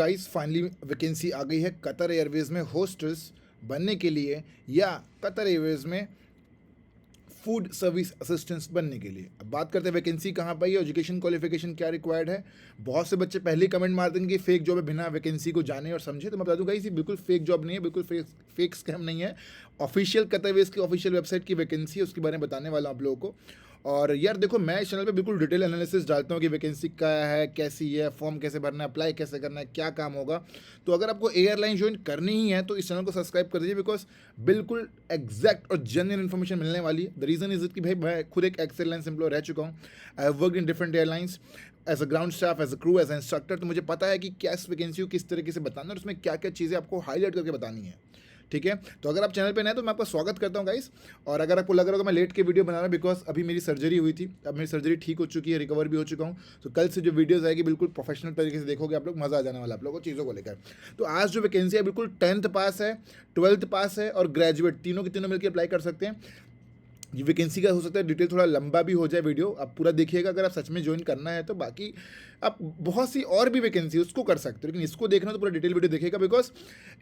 Guys finally vacancy आ गई है Qatar Airways में होस्टेस बनने के लिए या कतर एयरवेज में फूड सर्विस असिस्टेंट्स बनने के लिए। अब बात करते हैं वैकेंसी कहाँ पर है, एजुकेशन क्वालिफिकेशन क्या रिक्वायर्ड है। बहुत से बच्चे पहले ही कमेंट मार देंगे कि फेक जॉब है बिना वैकेंसी को जाने और समझे। तो मैं बता दूंगा ये बिल्कुल फेक जॉब नहीं है, बिल्कुल फेक स्कैम नहीं है। ऑफिशियल कतर एयरवेज की ऑफिशियल वेबसाइट की वैकेंसी है, उसके बारे में बताने वाला हूँ आप लोगों को। और यार देखो, मैं इस चैनल पे बिल्कुल डिटेल एनालिसिस डालता हूँ कि वैकेंसी क्या है, कैसी है, फॉर्म कैसे भरना है, अप्लाई कैसे करना है, क्या काम होगा। तो अगर आपको एयरलाइन ज्वाइन करनी ही है तो इस चैनल को सब्सक्राइब कर दीजिए, बिकॉज बिल्कुल एग्जैक्ट और जेन्युइन इन्फॉर्मेशन मिलने वाली है। द रीज़न इज इट कि भाई मैं खुद एक एक्स एयरलाइंस एम्प्लॉय रह चुका हूँ। I have worked in different airlines as a ground staff, as a crew, as a instructor. तो मुझे पता है कि क्या इस वैकेंसी को किस तरीके से बताना है और उसमें क्या क्या चीज़ें आपको हाईलाइट करके बतानी है। ठीक है, तो अगर आप चैनल पे नए तो मैं आपका स्वागत करता हूँ गाइस। और अगर आपको लग रहा होगा मैं लेट के वीडियो बना रहा हूँ, बिकॉज अभी मेरी सर्जरी हुई थी, अब मेरी सर्जरी ठीक हो चुकी है, रिकवर भी हो चुका हूँ। तो कल से जो वीडियोस आएगी बिल्कुल प्रोफेशनल तरीके से देखोगे आप लोग, मज़ा आ जाने वाला आप लोगों को चीज़ों को लेकर। तो आज जो वैकेंसी है बिल्कुल 10th पास है, 12th पास है और ग्रेजुएट, तीनों के तीनों मिलकर अप्लाई कर सकते हैं। ये वैकेंसी का हो सकता है डिटेल थोड़ा लंबा भी हो जाए, वीडियो आप पूरा देखिएगा अगर आप सच में ज्वाइन करना है तो। बाकी आप बहुत सी और भी वैकेंसी उसको कर सकते हो, लेकिन इसको देखना तो पूरा डिटेल वीडियो देखिएगा, बिकॉज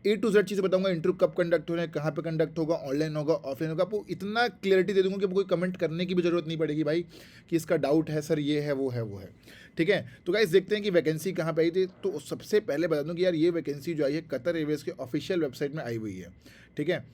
A to Z चीज़ें बताऊंगा। इंटरव्यू कब कंडक्ट हो रहे हैं, कहाँ पे कंडक्ट होगा, ऑनलाइन होगा, ऑफलाइन होगा, आपको इतना क्लियरिटी दे दूंगा कि आपको कोई कमेंट करने की भी जरूरत नहीं पड़ेगी भाई कि इसका डाउट है सर, ये है वो है वो है। ठीक है, तो गाइस देखते हैं कि वैकेंसी कहाँ पे आई थी। तो सबसे पहले बता दूं कि यार ये वैकेंसी जो आई है कतर एयरवेज के ऑफिशियल वेबसाइट में आई हुई है। ठीक है,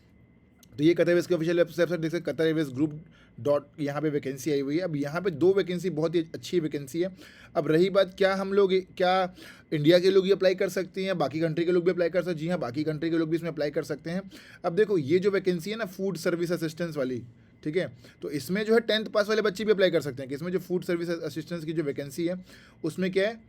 तो ये कतर एयरवेज की ऑफिशियल वेबसाइट देख सकते, कतर एयरवेज ग्रुप डॉट, यहाँ पे वैकेंसी आई हुई है। अब यहाँ पे दो वैकेंसी, बहुत ही अच्छी वैकेंसी है। अब रही बात क्या हम लोग, क्या इंडिया के लोग ये अप्लाई कर सकते हैं, बाकी कंट्री के लोग भी अप्लाई कर सकते हैं? जी हाँ, बाकी कंट्री के लोग भी इसमें अप्लाई कर सकते हैं। अब देखो ये जो वैकेंसी है ना फूड सर्विस असिस्टेंस वाली, ठीक है, तो इसमें जो है 10th पास वाले बच्चे भी अप्लाई कर सकते हैं। कि इसमें जो फूड सर्विस असिस्टेंस की जो वैकेंसी है उसमें क्या है,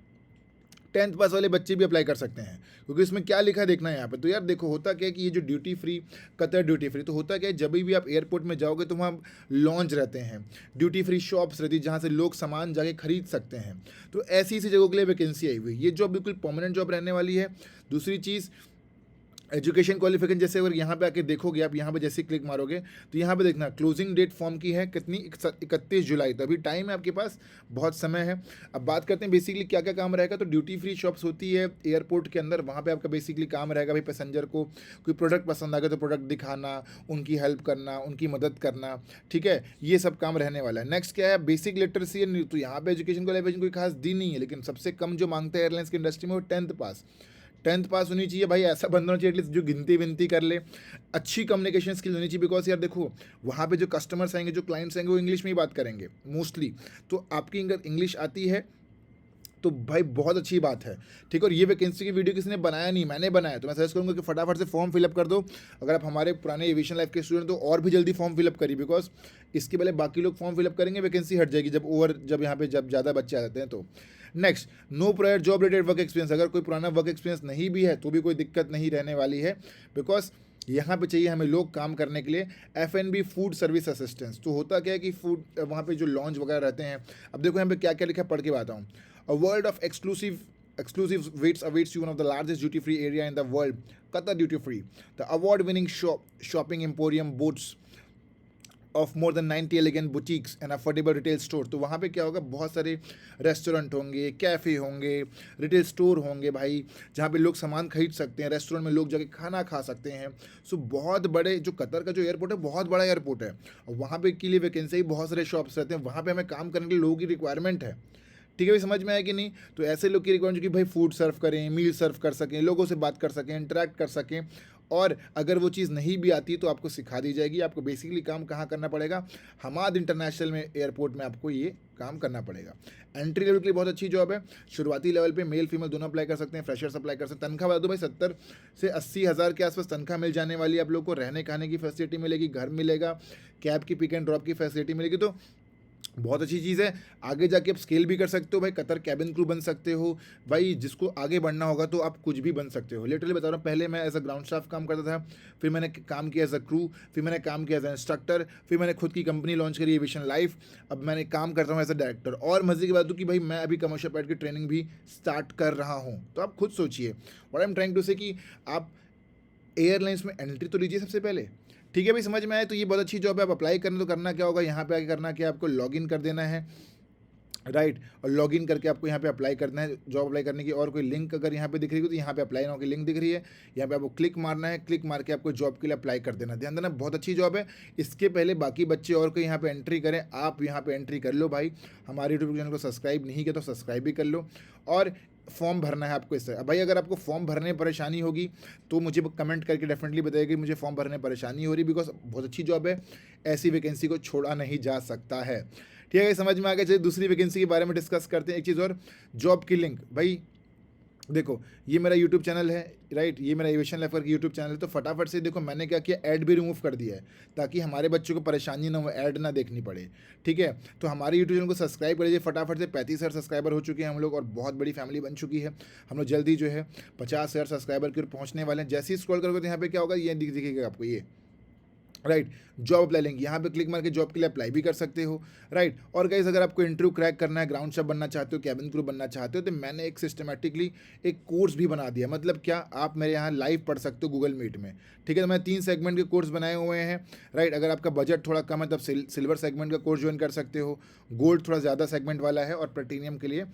10th पास वाले बच्चे भी अप्लाई कर सकते हैं। क्योंकि इसमें क्या लिखा है देखना है यहाँ पे। तो यार देखो होता क्या है कि ये जो duty free, Qatar duty free, तो होता क्या है जब भी आप एयरपोर्ट में जाओगे तो वहाँ लॉन्च रहते हैं, ड्यूटी फ्री शॉप्स रहती है जहाँ से लोग सामान जाके खरीद सकते हैं। तो ऐसी ऐसी जगहों के लिए वैकेंसी आई हुई है। ये जॉब बिल्कुल परमानेंट जॉब रहने वाली है। दूसरी चीज़, एजुकेशन क्वालिफिकेशन, जैसे अगर यहाँ पे आके देखोगे आप, यहाँ पे जैसे क्लिक मारोगे तो यहाँ पे देखना क्लोजिंग डेट फॉर्म की है कितनी, 31 जुलाई। तो अभी टाइम है आपके पास, बहुत समय है। अब बात करते हैं बेसिकली क्या क्या काम रहेगा। तो ड्यूटी फ्री शॉप्स होती है एयरपोर्ट के अंदर, वहाँ पे आपका बेसिकली काम रहेगा भाई पैसेंजर को कोई प्रोडक्ट पसंद आ गया तो प्रोडक्ट दिखाना, उनकी हेल्प करना, उनकी मदद करना। ठीक है, ये सब काम रहने वाला है। नेक्स्ट क्या है, बेसिक लिटरेसी। तो यहाँ पे एजुकेशन क्वालिफिकेशन कोई खास दी नहीं है, लेकिन सबसे कम जो मांगते हैं एयरलाइंस की इंडस्ट्री में वो 10th पास। 10th पास होनी चाहिए भाई, ऐसा बंदा होना चाहिए एटलीस्ट जो गिनती विनती कर ले। अच्छी कम्युनिकेशन स्किल होनी चाहिए, बिकॉज यार देखो वहाँ पे जो कस्टमर्स आएंगे, जो क्लाइंट्स आएंगे, वो इंग्लिश में ही बात करेंगे मोस्टली। तो आपकी अगर इंग्लिश आती है तो भाई बहुत अच्छी बात है। ठीक है, और ये वैकेंसी की वीडियो किसी ने बनाया नहीं, मैंने बनाया। तो मैं सजेस्ट करूँगा कि फटाफट से फॉर्म फिलअप कर दो। अगर आप हमारे पुराने एविएशन लाइफ के स्टूडेंट तो और भी जल्दी फॉर्म फिलअप करिए, बिकॉज इसके पहले बाकी लोग फॉर्म फिलअप करेंगे, वैकेंसी हट जाएगी जब यहाँ पे जब ज़्यादा बच्चे आ जाते हैं। तो next, no prior job related work experience. अगर कोई पुराना वर्क एक्सपीरियंस नहीं भी है तो भी कोई दिक्कत नहीं रहने वाली है, बिकॉज यहाँ पे चाहिए हमें लोग काम करने के लिए F&B फूड सर्विस असिस्टेंस। तो होता क्या है कि फूड वहाँ पे जो लॉन्च वगैरह रहते हैं, अब देखो यहाँ पे क्या क्या लिखा है, पढ़ के बताता हूँ। A world of exclusive waits awaits you, one of the largest duty free area in the world, Qatar Duty Free. The award-winning shopping emporium boasts of more than 90 elegant boutiques and affordable retail store। तो वहाँ पे क्या होगा, बहुत सारे restaurant होंगे, cafe होंगे, retail store होंगे भाई, जहाँ पे लोग सामान खरीद सकते हैं। रेस्टोरेंट में लोग जाके खाना खा सकते हैं। सो बहुत बड़े, जो कतर का जो एयरपोर्ट है बहुत बड़ा एयरपोर्ट है, और वहाँ पे के लिए वैकेंसी बहुत सारे शॉप्स रहते हैं। वहाँ पे हमें काम करने के लिए लोगों की रिक्वायरमेंट है। ठीक है भाई, समझ में आया कि नहीं। तो ऐसे लोग की रिक्वायरमेंट जो कि भाई फूड सर्व करें, मील सर्व कर सकें, लोगों से बात कर सकें, इंटरेक्ट कर सकें। और अगर वो चीज़ नहीं भी आती तो आपको सिखा दी जाएगी। आपको बेसिकली काम कहाँ करना पड़ेगा, हमाद इंटरनेशनल में एयरपोर्ट में आपको ये काम करना पड़ेगा। एंट्री लेवल के लिए बहुत अच्छी जॉब है। शुरुआती लेवल पे मेल फीमेल दोनों अप्लाई कर सकते हैं, फ्रेशर्स अप्लाई कर सकते हैं। तनख्वाह बता दो भाई, 70 से 80 हज़ार के आसपास तनख्वाह मिल जाने वाली है आप लोग को। रहने खाने की फैसिलिटी मिलेगी, घर मिलेगा, कैब की पिक एंड ड्रॉप की फैसिलिटी मिलेगी। तो बहुत अच्छी चीज़ है। आगे जाके आप स्केल भी कर सकते हो भाई, कतर कैबिन क्रू बन सकते हो भाई। जिसको आगे बढ़ना होगा तो आप कुछ भी बन सकते हो। लिटरली बता रहा हूँ, पहले मैं एज अ ग्राउंड स्टाफ काम करता था, फिर मैंने काम किया एज अ क्रू, फिर मैंने काम किया एज अ इंस्ट्रक्टर, फिर मैंने खुद की कंपनी लॉन्च करी एविएशन लाइफ। अब मैंने काम करता हूँ एज अ डायरेक्टर। और मजे की बात हो कि भाई मैं अभी कमर्शियल पायलट की ट्रेनिंग भी स्टार्ट कर रहा हूँ। तो आप खुद सोचिए, what I am trying to say कि आप एयरलाइंस में एंट्री तो लीजिए सबसे पहले। ठीक है भाई, समझ में आए। तो ये बहुत अच्छी जॉब है। आप अप्लाई करना तो करना क्या होगा, यहाँ पे आके करना क्या, आपको लॉगिन कर देना है। राइट, और लॉगिन करके आपको यहाँ पे अप्लाई करना है जॉब अप्लाई करने की। और कोई लिंक अगर यहाँ पे दिख रही हो तो यहाँ पे अप्लाई नाउ की लिंक दिख रही है, यहाँ पे आपको क्लिक मारना है, क्लिक मार के आपको जॉब के लिए अप्लाई कर देना। ध्यान देना, बहुत अच्छी जॉब है। इसके पहले बाकी बच्चे और कोई यहाँ पे एंट्री करें, आप यहाँ पे एंट्री कर लो भाई। हमारे यूट्यूब चैनल को सब्सक्राइब नहीं किया तो सब्सक्राइब भी कर लो। और फॉर्म भरना है आपको इससे। भाई अगर आपको फॉर्म भरने में परेशानी होगी तो मुझे कमेंट करके डेफिनेटली बताइए कि मुझे फॉर्म भरने में परेशानी हो रही, बिकॉज बहुत अच्छी जॉब है, ऐसी वैकेंसी को छोड़ा नहीं जा सकता है। ठीक है, समझ में आ गया। चलिए दूसरी वैकेंसी के बारे में डिस्कस करते हैं। एक चीज़ और, जॉब की लिंक। भाई देखो, ये मेरा यूट्यूब चैनल है, राइट, ये मेरा एविएशन लाइफ करके यूट्यूब चैनल है। तो फटाफट से देखो मैंने क्या किया, ऐड भी रिमूव कर दिया है ताकि हमारे बच्चों को परेशानी ना हो, ऐड ना देखनी पड़े। ठीक है, तो हमारे यूट्यूब चैनल को सब्सक्राइब कर लीजिए फटाफट से। 35,000 सब्सक्राइबर हो चुके हैं हम लोग और बहुत बड़ी फैमिली बन चुकी है। हम लोग जल्दी जो है 50,000 सब्सक्राइबर की ओर पहुँचने वाले हैं। जैसे ही स्क्रॉल करोगे तो यहाँ पे क्या होगा, ये दिखेगा आपको, ये राइट, जॉब अप्लाई लिंक। यहाँ पे क्लिक मार के जॉब के लिए अप्लाई भी कर सकते हो, राइट। और गाइस अगर आपको इंटरव्यू क्रैक करना है, ग्राउंड शेफ बनना चाहते हो, कैबिन क्रू बनना चाहते हो, तो मैंने एक सिस्टमेटिकली एक कोर्स भी बना दिया। मतलब क्या, आप मेरे यहाँ लाइव पढ़ सकते हो गूगल मीट में। ठीक है, तो मैं 3 सेगमेंट के कोर्स बनाए हुए हैं, राइट। अगर आपका बजट थोड़ा कम है तब सिल्वर सेगमेंट का कोर्स ज्वाइन कर सकते हो, गोल्ड थोड़ा ज़्यादा सेगमेंट वाला है, और प्लेटिनियम के लिए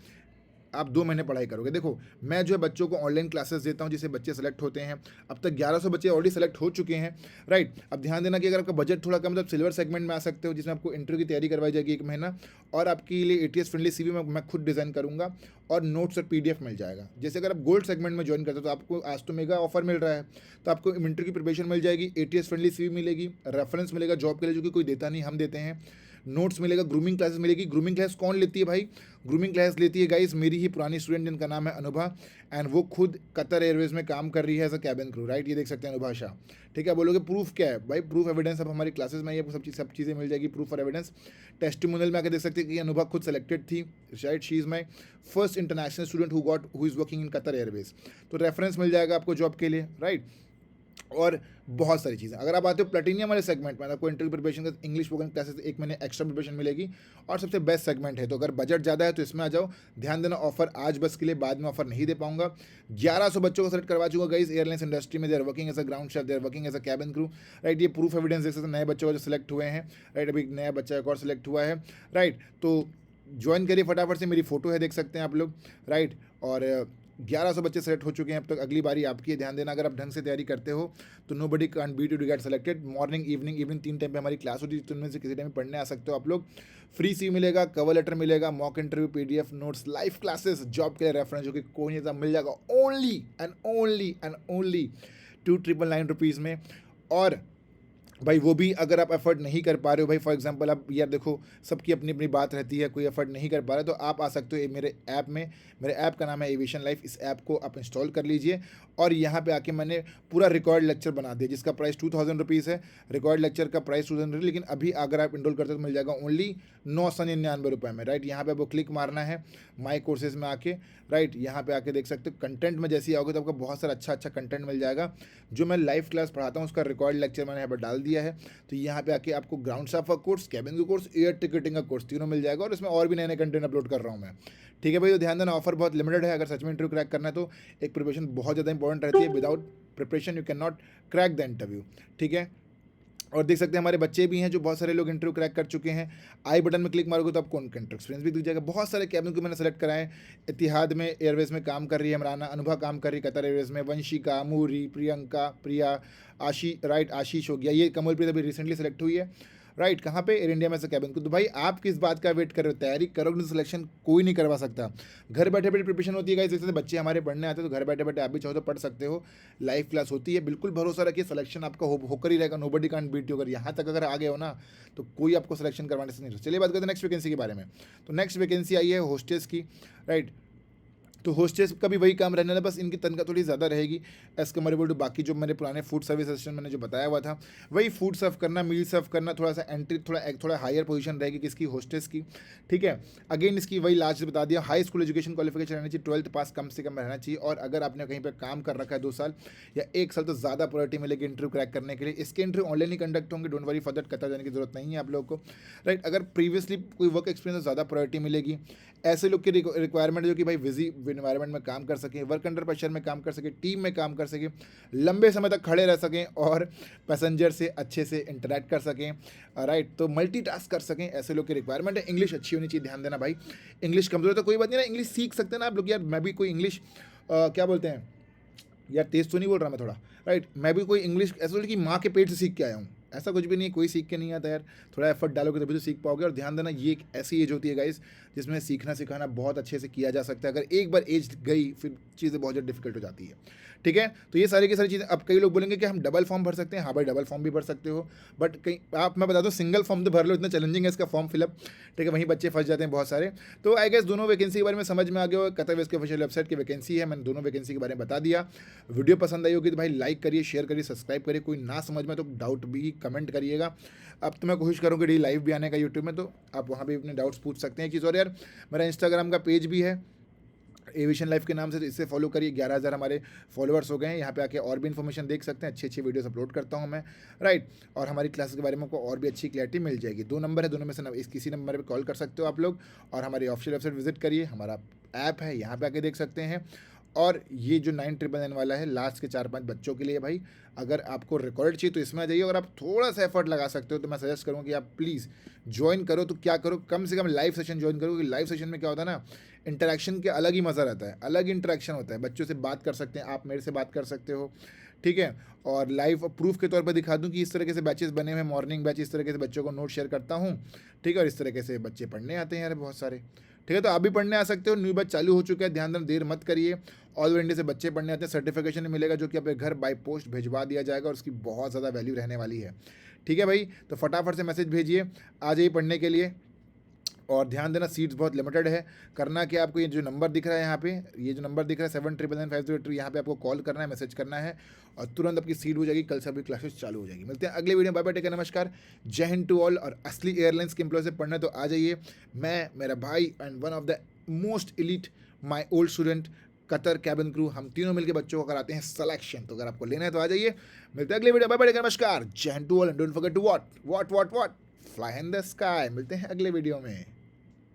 आप 2 महीने पढ़ाई करोगे। देखो मैं जो है बच्चों को ऑनलाइन क्लासेस देता हूँ जिससे बच्चे सेलेक्ट होते हैं। अब तक 1100 बच्चे ऑलरेडी सेलेक्ट हो चुके हैं, राइट। अब ध्यान देना कि अगर आपका बजट थोड़ा कम है तो आप सिल्वर सेगमेंट में आ सकते हो, जिसमें आपको इंटरव्यू की तैयारी करवाई जाएगी 1 महीना, और आपके लिए ATS फ्रेंडली CV मैं खुद डिज़ाइन करूँगा, और नोट्स और PDF मिल जाएगा। जैसे अगर आप गोल्ड सेगमेंट में ज्वाइन करते हो तो आपको आज तो मेगा ऑफर मिल रहा है, तो आपको इंटरव्यू की प्रिपरेशन मिल जाएगी, ATS फ्रेंडली CV मिलेगी, रेफरेंस मिलेगा जॉब के लिए जो कि कोई देता नहीं, हम देते हैं, नोट्स मिलेगा, ग्रूमिंग क्लासेस मिलेगी। ग्रूमिंग क्लास कौन लेती है भाई? ग्रूमिंग क्लास लेती है गाइस मेरी ही पुरानी स्टूडेंट जिनका नाम है अनुभा, एंड वो खुद कतर एयरवेज में काम कर रही है as a cabin crew, right. ये देख सकते हैं अनुभा शाह। ठीक है, बोलोगे प्रूफ क्या है भाई? प्रूफ एविडेंस अब हमारी क्लासेस में ये सब चीज़ें मिल जाएगी, प्रूफ और एविडेंस। टेस्टिमोनियल में आकर देख सकते हैं कि अनुभा खुद सेलेक्टेड थी, right. She is my first international student who is working in Qatar Airways. तो रेफरेंस मिल जाएगा आपको जॉब के लिए, राइट। और बहुत सारी चीज़ें। अगर आप आते हो प्लेटिनियम वाले सेगमेंट में, आपको इंटरव्यू प्रिपरेशन का इंग्लिश स्पोकन क्लासेस 1 महीने एक्स्ट्रा प्रिपरेशन मिलेगी, और सबसे बेस्ट सेगमेंट है। तो अगर बजट ज़्यादा है तो इसमें आ जाओ। ध्यान देना, ऑफर आज बस के लिए, बाद में ऑफर नहीं दे पाऊंगा। 1100 बच्चों को सेलेक्ट करवा चुका गाइस एयरलाइंस इंडस्ट्री में। They are working as a ground chef, they are working as a cabin crew, right. ये प्रूफ एविडेंस देख सकते हैं नए बच्चों का जो सिलेक्ट हुए हैं, राइट। अभी नया बच्चा एक और सिलेक्ट हुआ है, राइट। तो ज्वाइन करिए फटाफट से, मेरी फोटो है देख सकते हैं आप लोग, राइट। और 1100 बच्चे सेलेक्ट हो चुके हैं अब तक। अगली बारी आपकी है, ध्यान देना। अगर आप ढंग से तैयारी करते हो तो nobody can't beat you to get selected. Morning evening 3 time पे हमारी क्लास होती है, तो उनमें से किसी टाइम पढ़ने आ सकते हो आप लोग। फ्री CV मिलेगा, कवर लेटर मिलेगा, mock interview, PDF notes, live classes, job के लिए रेफरेंस जो कि कोई नहीं मिल जाएगा ओनली 2,999 रुपीज़ में। और भाई वो भी अगर आप एफर्ट नहीं कर पा रहे हो, भाई फॉर एग्जांपल आप यार देखो सबकी अपनी अपनी बात रहती है, कोई एफर्ट नहीं कर पा रहा है तो आप आ सकते हो मेरे ऐप में। मेरे ऐप का नाम है एविएशन लाइफ। इस ऐप को आप इंस्टॉल कर लीजिए, और यहाँ पे आके मैंने पूरा रिकॉर्ड लेक्चर बना दिया जिसका प्राइस 2,000 रुपीज़ है। रिकॉर्ड लेक्चर का प्राइस 2,000, लेकिन अभी अगर आप इनरोल करते हो तो मिल जाएगा ओनली 999 रुपये में, राइट। यहाँ पे आपको क्लिक मारना है माई कोर्सेज में आके, राइट। यहाँ पे आके देख सकते हो कंटेंट में जैसे ही आओगे तो आपको बहुत सारा अच्छा कंटेंट मिल जाएगा। जो मैं लाइव क्लास पढ़ाता हूँ उसका रिकॉर्ड लेक्चर मैंने यहाँ पर डाल दिया है। तो यहाँ पे आके आपको ग्राउंड स्टाफ का कोर्स, कैबिन का कोर्स, एयर टिकटिंग का कोर्स, तीनों मिल जाएगा। और इसमें और भी नए नए कंटेंट अपलोड कर रहा हूँ मैं। ठीक है भाई, तो ध्यान देना, ऑफर बहुत लिमिटेड है। अगर सच में इंटरव्यू क्रैक करना है तो एक प्रिपरेशन बहुत ज़्यादा इंपॉर्टेंट रहती है। Without preparation you can not crack the interview, ठीक है। और देख सकते हैं हमारे बच्चे भी हैं जो बहुत सारे लोग इंटरव्यू क्रैक कर चुके हैं। आई बटन में क्लिक मारोगे तो आपको उनका एक्सपीरियंस भी दिख जाएगा। बहुत सारे कैबिन को मैंने सेलेक्ट कराए। इतिहाद में एयरवेज में काम कर रही है इमराना, अनुभा काम कर रही है कतर एयरवेज में, वंशिका, मूरी, प्रियंका, प्रिया, राइट, आशीष हो गया, ये कमलप्रीत अभी रिसेंटली सेलेक्ट हुई है, राइट। कहाँ पे? एयर इंडिया में से कैबिन को। तो भाई आप किस बात का वेट कर रहे हो? तैयारी करोगे, सिलेक्शन कोई नहीं करवा सकता। घर बैठे बैठे प्रिपरेशन होती है गाइस। जैसे बच्चे हमारे पढ़ने आते हैं तो घर बैठे बैठे आप भी चाहो तो पढ़ सकते हो। लाइव क्लास होती है, बिल्कुल भरोसा रखिए सिलेक्शन आपका होकर ही रहेगा। Nobody can't beat you. अगर यहाँ तक अगर आ गए हो ना तो कोई आपको सिलेक्शन करवाने से नहीं। चलिए बात करते हैं नेक्स्ट वैकेंसी के बारे में। तो नेक्स्ट वैकेंसी आई है होस्टेस की, राइट। तो होस्टेस का भी वही काम रहने वाला, बस इनकी तनख्वाह थोड़ी ज़्यादा रहेगी एज़ कम्पेरेबल टू बाकी जो मैंने पुराने फूड सर्विस असिस्टेंट मैंने जो बताया हुआ था। वही फूड सर्व करना, मील सर्व करना, थोड़ा सा एंट्री, थोड़ा हायर पोजीशन रहेगी किसकी? होस्टेस की, ठीक है। अगेन इसकी वही लास्ट बता दिया, हाई स्कूल एजुकेशन क्वालिफिकेशन रहनी चाहिए, 12th पास कम से कम रहना चाहिए। और अगर आपने कहीं पर काम कर रखा है 2 साल या 1 साल तो ज़्यादा प्रायोरिटी मिलेगी इंटरव्यू क्रैक करने के लिए। इसके इंटरव्यू ऑनलाइन ही कंडक्ट होंगे, don't worry for that, Qatar जाने की जरूरत नहीं है आप लोगों को, राइट। अगर प्रीवियसली कोई वर्क एक्सपीरियंस ज़्यादा प्रायोरिटी मिलेगी। ऐसे लोग की रिक्वायरमेंट जो कि भाई कोऑपरेटिव एनवायरनमेंट में काम कर सकें, वर्क अंडर प्रेशर में काम कर सकें, टीम में काम कर सकें, लंबे समय तक खड़े रह सकें और पैसेंजर से अच्छे से इंटरेक्ट कर सकें, राइट। तो मल्टीटास्क कर सकें, ऐसे लोग की रिक्वायरमेंट है। इंग्लिश अच्छी होनी चाहिए, ध्यान देना भाई। इंग्लिश कमज़ोर है तो कोई बात नहीं ना, इंग्लिश सीख सकते हैं ना आप लोग। यार मैं भी कोई इंग्लिश क्या बोलते हैं यार, तेज़ तो नहीं बोल रहा मैं थोड़ा, राइट। मैं भी कोई इंग्लिश ऐसा बोल कि माँ के पेट से सीख के आया हूँ, ऐसा कुछ भी नहीं है। कोई सीख के नहीं आता यार, थोड़ा एफर्ट डालोगे तभी तो सीख पाओगे। और ध्यान देना, ये एक ऐसी एज होती है गाइस जिसमें सीखना सिखाना बहुत अच्छे से किया जा सकता है। अगर एक बार एज गई फिर चीज़ें बहुत ज़्यादा डिफिकल्ट हो जाती है, ठीक है। तो ये सारी की सारी चीज़ें। अब कई लोग बोलेंगे कि हम डबल फॉर्म भर सकते हैं। हाँ भाई, डबल फॉर्म भी भर सकते हो, बट कहीं आप, मैं बता दूँ, सिंगल फॉर्म तो भर लो, इतना चैलेंजिंग है इसका फॉर्म फिलअप, ठीक है। वहीं बच्चे फंस जाते हैं बहुत सारे। तो आई गेस दोनों वैकेंसी के बारे में समझ में आ गया हो। कतर एयरवेज के ऑफिशियल वेबसाइट की वैकेंसी है, मैंने दोनों वैकेंसी के बारे में बता दिया। वीडियो पसंद आई होगी तो भाई लाइक करिए, शेयर करिए, सब्सक्राइब करिए। कोई ना समझ में तो डाउट भी कमेंट करिएगा। अब तो मैं कोशिश करूँगी डेली लाइव भी आने का यूट्यूब में, तो आप वहाँ भी अपने डाउट्स पूछ सकते हैं। एक चीज़ और यार, मेरा इंस्टाग्राम का पेज भी है एविएशन लाइफ के नाम से, तो इससे फॉलो करिए। 11,000 हमारे फॉलोअर्स हो गए हैं। यहाँ पे आके और भी इन्फॉर्मेशन देख सकते हैं, अच्छी अच्छी वीडियोस अपलोड करता हूँ मैं, राइट। और हमारी क्लासेस के बारे में आपको और भी अच्छी क्लैरिटी मिल जाएगी। 2 नंबर है, दोनों में से इस किसी नंबर पर कॉल कर सकते हो आप लोग। और हमारी ऑफिशियल वेबसाइट विजिट करिए, हमारा ऐप है, यहाँ पे आके देख सकते हैं। और ये जो 9,999 वाला है, लास्ट के 4-5 बच्चों के लिए भाई। अगर आपको रिकॉर्ड चाहिए तो इसमें आ जाइए। अगर आप थोड़ा सा एफर्ट लगा सकते हो तो मैं सजेस्ट करूँगा कि आप प्लीज़ ज्वाइन करो। तो क्या करो, कम से कम लाइव सेशन ज्वाइन करो, क्योंकि लाइव सेशन में क्या होता है ना, इंटरेक्शन के अलग ही मज़ा रहता है, अलग इंटरेक्शन होता है। बच्चों से बात कर सकते हैं, आप मेरे से बात कर सकते हो, ठीक है। और लाइव प्रूफ के तौर पर दिखा दूं कि इस तरीके से बैचेस बने हुए, मॉर्निंग बैच, इस तरीके से बच्चों को नोट शेयर करता हूँ, ठीक है। और इस तरीके से बच्चे पढ़ने आते हैं यार बहुत सारे, ठीक है। तो आप भी पढ़ने आ सकते हो। न्यू बैच चालू हो चुका है, ध्यान देना, देर मत करिए। ऑल ओवर इंडिया से बच्चे पढ़ने आते हैं। सर्टिफिकेशन मिलेगा जो कि आपके घर बाय पोस्ट भिजवा दिया जाएगा, और उसकी बहुत ज़्यादा वैल्यू रहने वाली है, ठीक है भाई। तो फटाफट से मैसेज भेजिए, आ जाइए पढ़ने के लिए। और ध्यान देना, सीट्स बहुत लिमिटेड है। करना कि आपको ये जो नंबर दिख रहा है यहाँ पे, ये जो नंबर दिख रहा है 7999502, यहाँ पे आपको कॉल करना है, मैसेज करना है, और तुरंत आपकी सीट हो जाएगी। कल से आपकी क्लासेस चालू हो जाएगी। मिलते हैं अगले वीडियो में। बाय बाय, टेक केयर, नमस्कार, जय हिंद टू ऑल। और असली एयरलाइंस के एम्प्लॉय से पढ़ना तो आ जाइए। मैं, मेरा भाई and one of the most elite my old student, Qatar cabin crew, हम तीनों मिलकर बच्चों को कराते हैं सिलेक्शन। तो अगर आपको लेना है तो आ जाइए। मिलते हैं अगले video. Bye bye, take care, नमस्कार, जय Hind to all, and don't forget to what fly in the sky. मिलते हैं अगले वीडियो में।